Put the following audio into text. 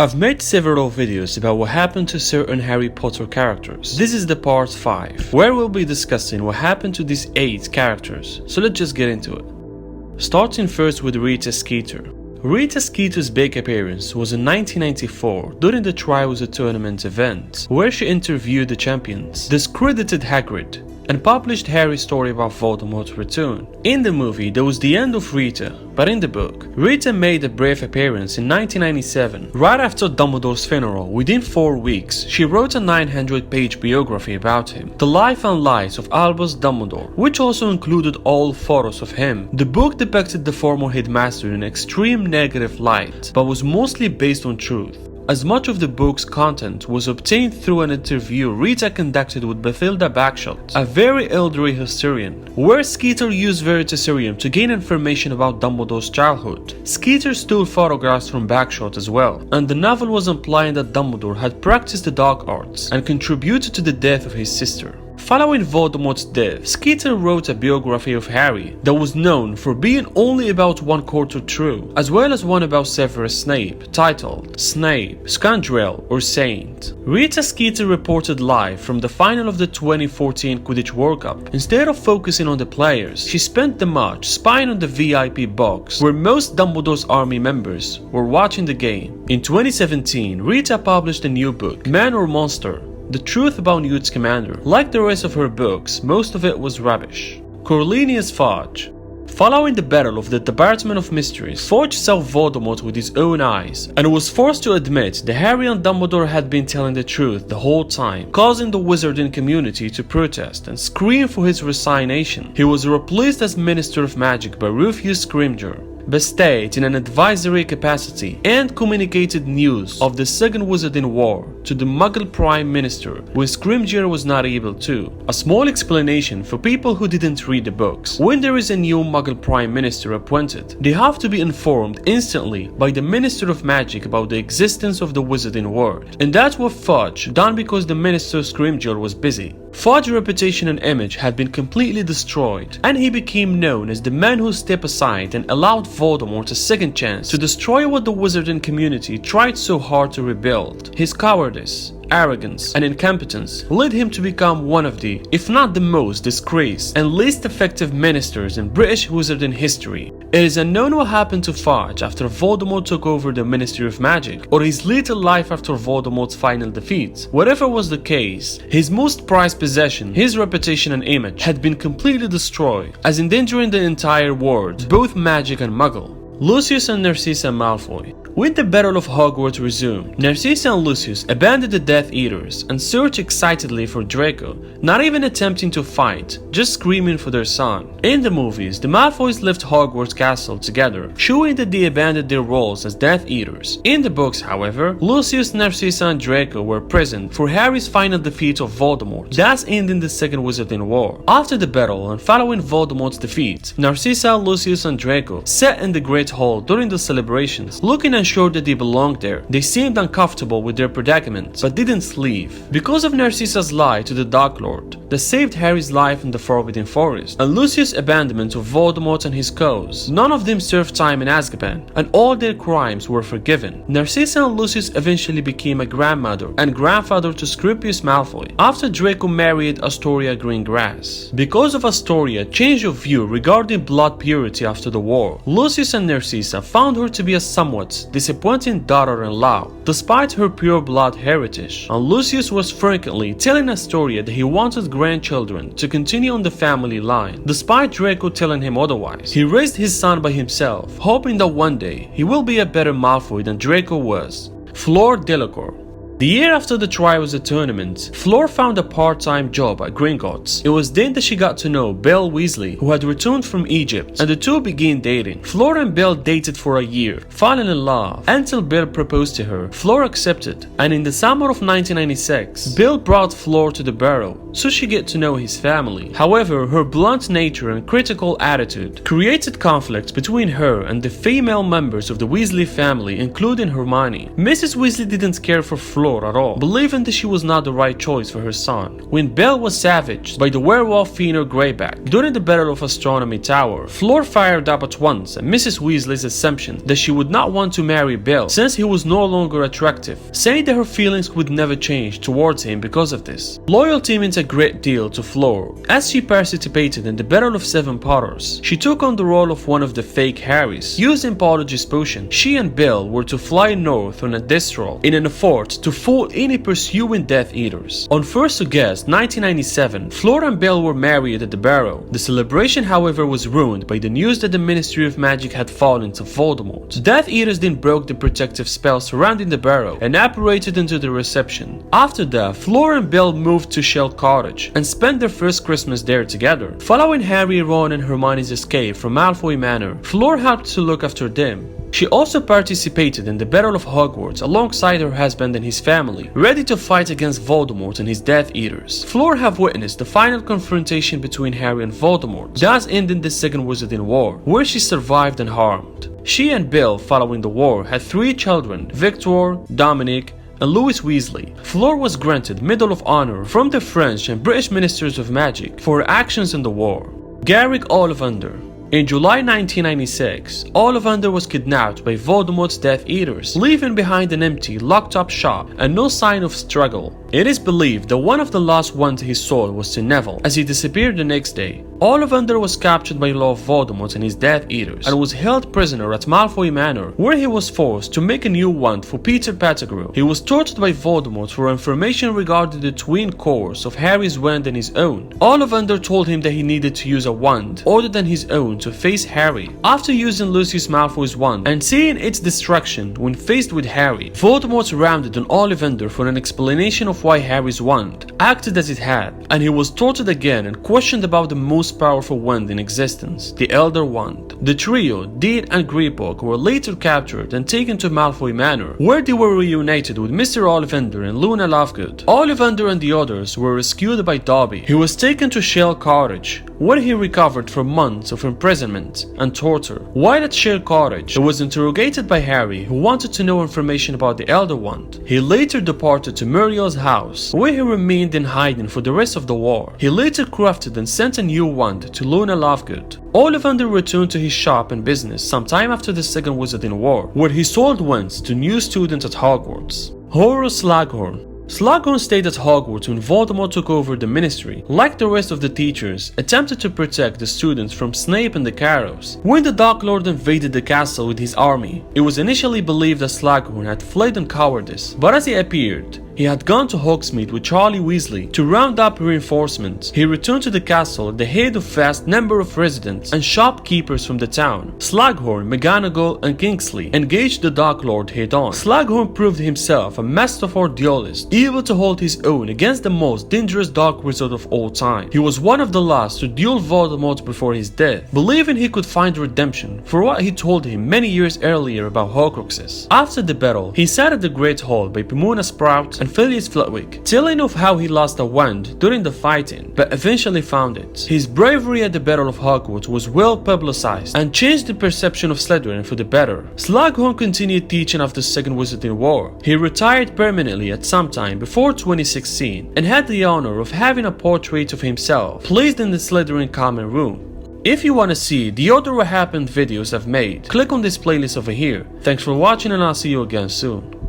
I've made several videos about what happened to certain Harry Potter characters. This is the part 5, where we'll be discussing what happened to these 8 characters, so let's just get into it. Starting first with Rita Skeeter. Rita Skeeter's big appearance was in 1994 during the Triwizard Tournament event, where she interviewed the champions, discredited Hagrid, and published Harry's story about Voldemort's return. In the movie, that was the end of Rita, but in the book, Rita made a brief appearance in 1997. Right after Dumbledore's funeral, within 4 weeks, she wrote a 900-page biography about him, The Life and Lies of Albus Dumbledore, which also included all photos of him. The book depicted the former headmaster in an extreme negative light, but was mostly based on truth, as much of the book's content was obtained through an interview Rita conducted with Bathilda Bagshot, a very elderly historian, where Skeeter used Veritaserum to gain information about Dumbledore's childhood. Skeeter stole photographs from Bagshot as well, and the novel was implying that Dumbledore had practiced the dark arts and contributed to the death of his sister. Following Voldemort's death, Skeeter wrote a biography of Harry that was known for being only about 1/4 true, as well as one about Severus Snape, titled Snape, Scoundrel or Saint. Rita Skeeter reported live from the final of the 2014 Quidditch World Cup. Instead of focusing on the players, she spent the match spying on the VIP box, where most Dumbledore's army members were watching the game. In 2017, Rita published a new book, Man or Monster? The Truth About Newt Scamander. Like the rest of her books, most of it was rubbish. Cornelius Fudge. Following the Battle of the Department of Mysteries, Fudge saw Voldemort with his own eyes and was forced to admit that Harry and Dumbledore had been telling the truth the whole time, causing the wizarding community to protest and scream for his resignation. He was replaced as Minister of Magic by Lucius Scrimgeour, but stayed in an advisory capacity and communicated news of the Second Wizarding War to the Muggle Prime Minister when Scrimgeour was not able to. A small explanation for people who didn't read the books: when there is a new Muggle Prime Minister appointed, they have to be informed instantly by the Minister of Magic about the existence of the Wizarding World, and that's what Fudge done because the Minister Scrimgeour was busy. Fudge's reputation and image had been completely destroyed, and he became known as the man who stepped aside and allowed Voldemort a second chance to destroy what the wizarding community tried so hard to rebuild. His cowardice, arrogance, and incompetence led him to become one of the, if not the most disgraced and least effective ministers in British wizarding history. It is unknown what happened to Fudge after Voldemort took over the Ministry of Magic, or his later life after Voldemort's final defeat. Whatever was the case, his most prized possession, his reputation and image, had been completely destroyed, as endangering the entire world, both magic and Muggle. Lucius and Narcissa Malfoy. When the Battle of Hogwarts resumed, Narcissa and Lucius abandoned the Death Eaters and searched excitedly for Draco, not even attempting to fight, just screaming for their son. In the movies, the Malfoys left Hogwarts Castle together, showing that they abandoned their roles as Death Eaters. In the books, however, Lucius, Narcissa, and Draco were present for Harry's final defeat of Voldemort, thus ending the Second Wizarding War. After the battle and following Voldemort's defeat, Narcissa, Lucius, and Draco sat in the Great Hall during the celebrations, looking unsure that they belonged there. They seemed uncomfortable with their predicament, but didn't leave. Because of Narcissa's lie to the Dark Lord that saved Harry's life in the Forbidden Forest, and Lucius' abandonment of Voldemort and his cause, none of them served time in Azkaban, and all their crimes were forgiven. Narcissa and Lucius eventually became a grandmother and grandfather to Scorpius Malfoy, after Draco married Astoria Greengrass. Because of Astoria's change of view regarding blood purity after the war, Lucius and Narcissa found her to be a somewhat disappointing daughter-in-law, despite her pure blood heritage, and Lucius was frequently telling Astoria that he wanted grandchildren to continue on the family line, despite Draco telling him otherwise. He raised his son by himself, hoping that one day he will be a better Malfoy than Draco was. Fleur Delacour. The year after the Triwizard Tournament, Fleur found a part-time job at Gringotts. It was then that she got to know Bill Weasley, who had returned from Egypt, and the two began dating. Fleur and Bill dated for a year, falling in love, until Bill proposed to her. Fleur accepted, and in the summer of 1996, Bill brought Fleur to the Barrow, so she get to know his family. However, her blunt nature and critical attitude created conflicts between her and the female members of the Weasley family, including Hermione. Mrs. Weasley didn't care for Fleur at all, believing that she was not the right choice for her son. When Belle was savaged by the werewolf Fenrir Greyback during the Battle of Astronomy Tower, Fleur fired up at once at Mrs. Weasley's assumption that she would not want to marry Belle since he was no longer attractive, saying that her feelings would never change towards him because of this. Loyalty meant a great deal to Fleur. As she participated in the Battle of Seven Potters, she took on the role of one of the fake Harrys. Using Polyjuice Potion, she and Belle were to fly north on a Deathstroll in an effort to fool any pursuing Death Eaters. On 1st August 1997, Fleur and Belle were married at the Barrow. The celebration, however, was ruined by the news that the Ministry of Magic had fallen to Voldemort. Death Eaters then broke the protective spell surrounding the Barrow and apparated into the reception. After that, Fleur and Belle moved to Shell Cottage and spent their first Christmas there together. Following Harry, Ron, and Hermione's escape from Malfoy Manor, Fleur helped to look after them. She also participated in the Battle of Hogwarts alongside her husband and his family, ready to fight against Voldemort and his Death Eaters. Fleur have witnessed the final confrontation between Harry and Voldemort, thus ending the Second Wizarding War, where she survived unharmed. She and Belle, following the war, had 3 children, Victor, Dominic, and Louis Weasley. Fleur was granted Medal of Honor from the French and British Ministers of Magic for her actions in the war. Garrick Ollivander. In July 1996, Ollivander was kidnapped by Voldemort's Death Eaters, leaving behind an empty, locked-up shop and no sign of struggle. It is believed that one of the last ones he sold was to Neville, as he disappeared the next day. Ollivander was captured by Lord Voldemort and his Death Eaters, and was held prisoner at Malfoy Manor, where he was forced to make a new wand for Peter Pettigrew. He was tortured by Voldemort for information regarding the twin cores of Harry's wand and his own. Ollivander told him that he needed to use a wand other than his own to face Harry. After using Lucius Malfoy's wand and seeing its destruction when faced with Harry, Voldemort rounded on Ollivander for an explanation of why Harry's wand acted as it had, and he was tortured again and questioned about the most powerful wand in existence, the Elder Wand. The trio, Deed and Greyback, were later captured and taken to Malfoy Manor, where they were reunited with Mr. Ollivander and Luna Lovegood. Ollivander and the others were rescued by Dobby. He was taken to Shell Cottage, where he recovered from months of imprisonment and torture. While at Shell Cottage, he was interrogated by Harry, who wanted to know information about the Elder Wand. He later departed to Muriel's house, where he remained in hiding for the rest of the war. He later crafted and sent a new wand to Luna Lovegood. Ollivander returned to his shop and business sometime after the Second Wizarding War, where he sold wands to new students at Hogwarts. Horace Slughorn. Slughorn stayed at Hogwarts when Voldemort took over the Ministry. Like the rest of the teachers, attempted to protect the students from Snape and the Carrows. When the Dark Lord invaded the castle with his army, it was initially believed that Slughorn had fled in cowardice, but as he appeared, he had gone to Hogsmeade with Charlie Weasley to round up reinforcements. He returned to the castle at the head of a vast number of residents and shopkeepers from the town. Slughorn, McGonagall, and Kingsley engaged the Dark Lord head-on. Slughorn proved himself a masterful duelist, able to hold his own against the most dangerous Dark Wizard of all time. He was one of the last to duel Voldemort before his death, believing he could find redemption for what he told him many years earlier about Horcruxes. After the battle, he sat at the Great Hall by Pomona Sprout and Phileas Flitwick, telling of how he lost a wand during the fighting, but eventually found it. His bravery at the Battle of Hogwarts was well publicized and changed the perception of Slytherin for the better. Slughorn continued teaching after the Second Wizarding War. He retired permanently at some time before 2016 and had the honor of having a portrait of himself placed in the Slytherin common room. If you want to see the other What Happened videos I've made, click on this playlist over here. Thanks for watching and I'll see you again soon.